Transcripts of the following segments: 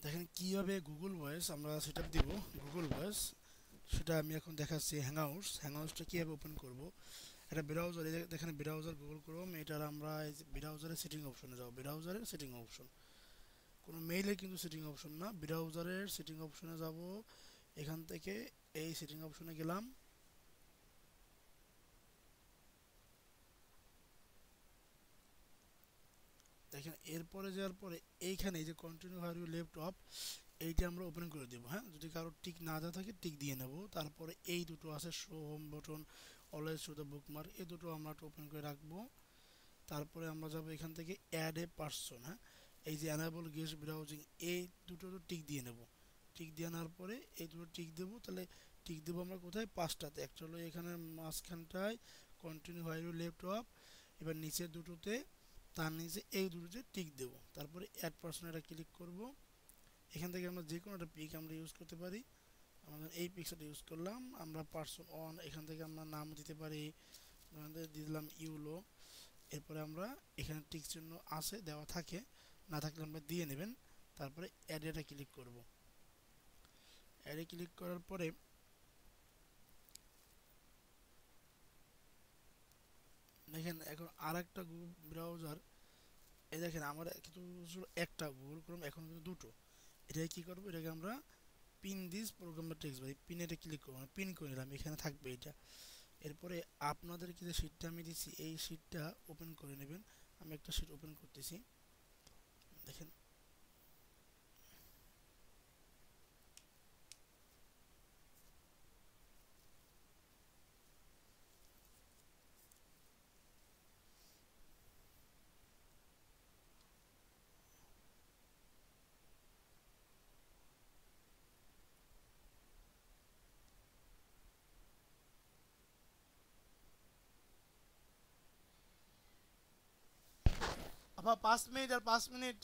দেখেন কীভাবে Google voice আমরা সেটআপ দিব। গুগল ভয়েস সেটা আমি এখন দেখাচ্ছি। হ্যাংআউটসটা কীভাবে ওপেন করব। এটা ব্রাউজার, দেখেন ব্রাউজার গুগল ক্রোম, এটার আমরা এই যে ব্রাউজারের সেটিং অপশনে যাব। ব্রাউজারের সেটিং অপশন, কোনো মেইলে কিন্তু সেটিং অপশন না, ব্রাউজারের সেটিং অপশনে যাব। এখান থেকে এই সেটিং অপশনে গেলাম। দেখেন এরপরে যাওয়ার পরে এইখানে এই যে continue where you left off, এইটা আমরা ওপেন করে দেবো। হ্যাঁ, যদি কারো টিক না দেওয়া থাকে টিক দিয়ে নেব। তারপরে এই দুটো আছে show home button, always show the bookmark, এই দুটো আমরা একটু ওপেন করে রাখবো। তারপরে আমরা যাব এখান থেকে অ্যাড এ পারসন। হ্যাঁ, এই যে অ্যানাবল গেস্ট ব্রাউজিং, এই দুটো তো টিক দিয়ে নেব। টিক দিয়ে নেওয়ার পরে এই দুটো টিক দেবো। তাহলে টিক দেবো আমরা কোথায়? পাঁচটাতে। একটা হলো এখানে মাঝখানটায় continue while you left off, এবার নিচের দুটোতে, তার নিচে এই দুটোতে টিক দেবো। তারপরে অ্যাড পারসন এটা ক্লিক করব। এখান থেকে আমরা যে কোনো একটা পিক আমরা ইউজ করতে পারি। আমাদের এই পিকচারটা ইউজ করলাম আমরা, পারসন অন। এখান থেকে আমরা নাম দিতে পারি, দিয়ে দিলাম ইউলো। এরপরে আমরা এখানে টিক চিহ্ন আছে, দেওয়া থাকে, না থাকলে আমরা দিয়ে নেবেন। তারপরে অ্যাডেটা ক্লিক করব। অ্যাডে ক্লিক করার পরে দেখেন এখন আর একটা গুগল ব্রাউজার, এই দেখেন আমার কিন্তু একটা গুগল ক্রোম, এখন কিন্তু দুটো। এটাকে কী করবো, এটাকে আমরা pin this programmer text by pin, এটা ক্লিক করবো, পিন করে নিলাম, এখানে থাকবে এটা। এরপরে আপনাদেরকে যে শিটটা আমি দিচ্ছি এই শিটটা ওপেন করে নেবেন। আমি একটা শিট ওপেন করতেছি। দেখেন আবার 5 মিনিট, আর 5 মিনিট।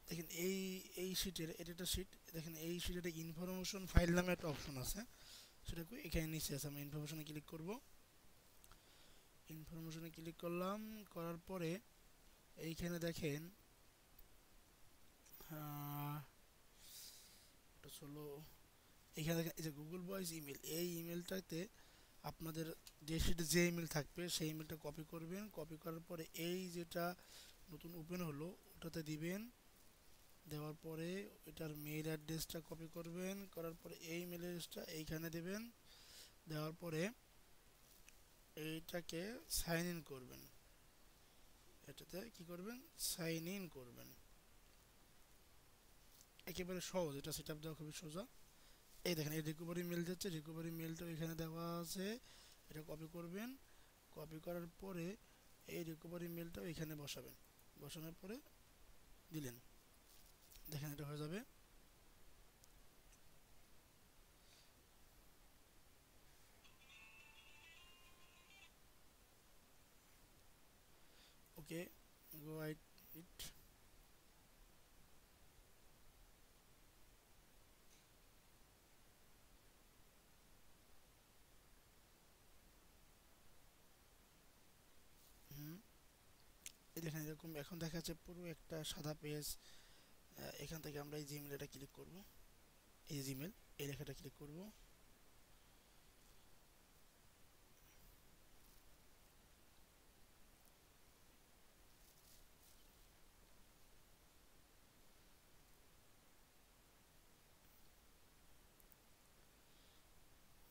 দেখেন এই শিটের, এটা একটা শিট। দেখেন এই শিটের ইনফরমেশন ফাইল নামে একটা অপশন আছে, সেটা এখানে নিচে আছে। আমরা ইনফরমেশনে ক্লিক করব। ইনফরমেশনে ক্লিক করলাম, করার পরে এইখানে দেখেন এটা হলো, এখানে দেখেন এই যে গুগল ভয়েস ইমেল, এই ইমেলটাতে আপনাদের যে শিটে যে ইমেল থাকবে সেই ইমেলটা কপি করবেন। কপি করার পরে এই যেটা নতুন ওপেন হলো ওটাতে দিবেন। দেওয়ার পরে এটার মেইল অ্যাড্রেসটা কপি করবেন, করার পরে এই মেল অ্যাড্রেসটা এইখানে দেবেন। দেওয়ার পরে এইটাকে সাইন ইন করবেন। এটাতে কি করবেন? সাইন ইন করবেন। একেবারে সহজ, এটা সেটআপ দেওয়া খুবই সোজা। এই দেখেন এই রিকভারি মেল যাচ্ছে, রিকভারি মেলটা এখানে দেওয়া আছে, এটা কপি করবেন। কপি করার পরে এই রিকভারি মেলটাও এখানে বসাবেন। বসানোর পরে দিলেন, দেখেন এটা হয়ে যাবে। ওকে, গো আইট ইট। হুম, এই দেখেন এরকম এখন দেখা যাচ্ছে পুরো একটা সাদা পেজ। এখান থেকে আমরা এই জিমেল এটা ক্লিক করব, এই জিমেল, এই লেখাটা ক্লিক করব।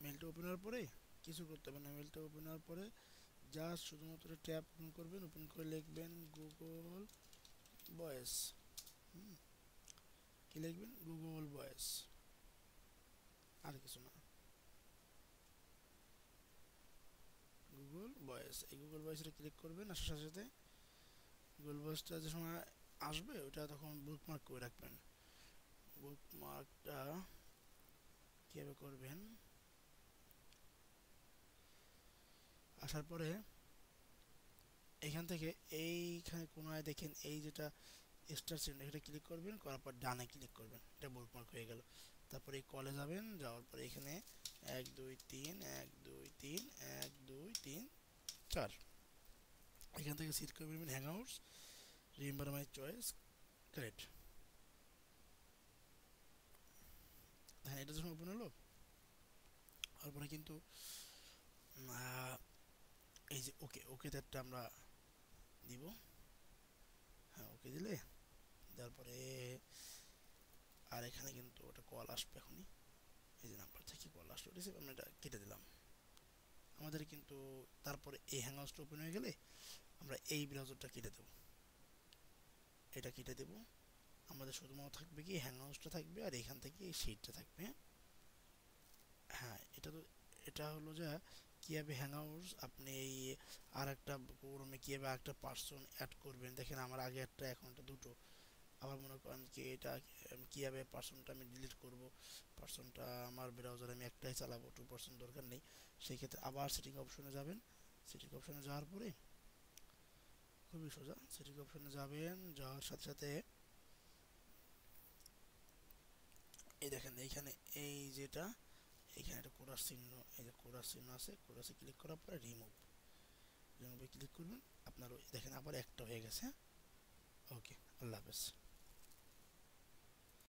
মেলটা ওপেন হওয়ার পরে কিছু করতে হবে না। মেলটা ওপেন হওয়ার পরে জাস্ট শুধুমাত্র ট্যাব ওপেন করবেন, ওপেন করে লিখবেন গুগল ভয়েস। কি লিখবেন? গুগল ভয়েস, আর কিছু না, গুগল ভয়েস। এই গুগল ভয়েসটা ক্লিক করবেন, আসার সাথে সাথে গুগল ভয়েসটা যে সময় আসবে ওটা তখন বুকমার্ক করে রাখবেন। বুকমার্কটা কীভাবে করবেন, আসার পরে এখান থেকে এইখানে কোনায় দেখেন এই যেটা স্টার চিহ্ন, এটা ক্লিক করবেন, করার পর ডানে ক্লিক করবেন, এটা বুকমার্ক হয়ে গেল। তারপরে এই কলে যাবেন, যাওয়ার পরে এখানে 1 2 3 1 2 3 1 2 3 4, এখান থেকে সিট করে নেবেন Hangouts, remember my choice. Correct. হ্যাঁ, এটা যখন ওপেন হলো তারপরে কিন্তু আহ, এই যে ওকে ওকে একটা আমরা দিব। হ্যাঁ, ওকে দিলে তারপরে আর এখানে কিন্তু ওটা কল আসবে এখনই। এই যে নাম্বার থেকে কল আসলো, রিসিভ, আমরা এটা কেটে দিলাম আমাদের কিন্তু। তারপরে এই হ্যাংআউটসটা ওপেন হয়ে গেলে আমরা এই ব্রাউজারটা কেটে দেব, এটা কেটে দেব। আমাদের শুধুমাত্র থাকবে কি হ্যাংআউটসটা থাকবে, আর এখান থেকে এই শিটটা থাকবে। হ্যাঁ, হ্যাঁ, এটা তো এটা হলো যে কীভাবে হ্যাংআউটস আপনি এই আর একটা রুমে কীভাবে আরেকটা পার্সন অ্যাড করবেন। দেখেন আমার আগে একটা, এখন একটা, দুটো। আবার মনে করেন কি এটা কীভাবে পার্সনটা আমি ডিলিট করব, পার্সনটা আমার ব্রাউজারে আমি একটাই চালাবো, 2% দরকার নেই। সেই ক্ষেত্রে আবার সেটিং অপশনে যাবেন। সেটিং অপশনে যাওয়ার পরে খুবই সোজা, সেটিং অপশনে যাবেন, যাওয়ার সাথে সাথে এই দেখেন এইখানে এই যেটা এইখানে একটা কোডার চিহ্ন, এই যে কোডার চিহ্ন আছে, কোডাসে ক্লিক করার পরে রিমুভে ক্লিক করবেন। আপনার দেখেন আবার একটা হয়ে গেছে। ওকে, আল্লাহ হাফেজ।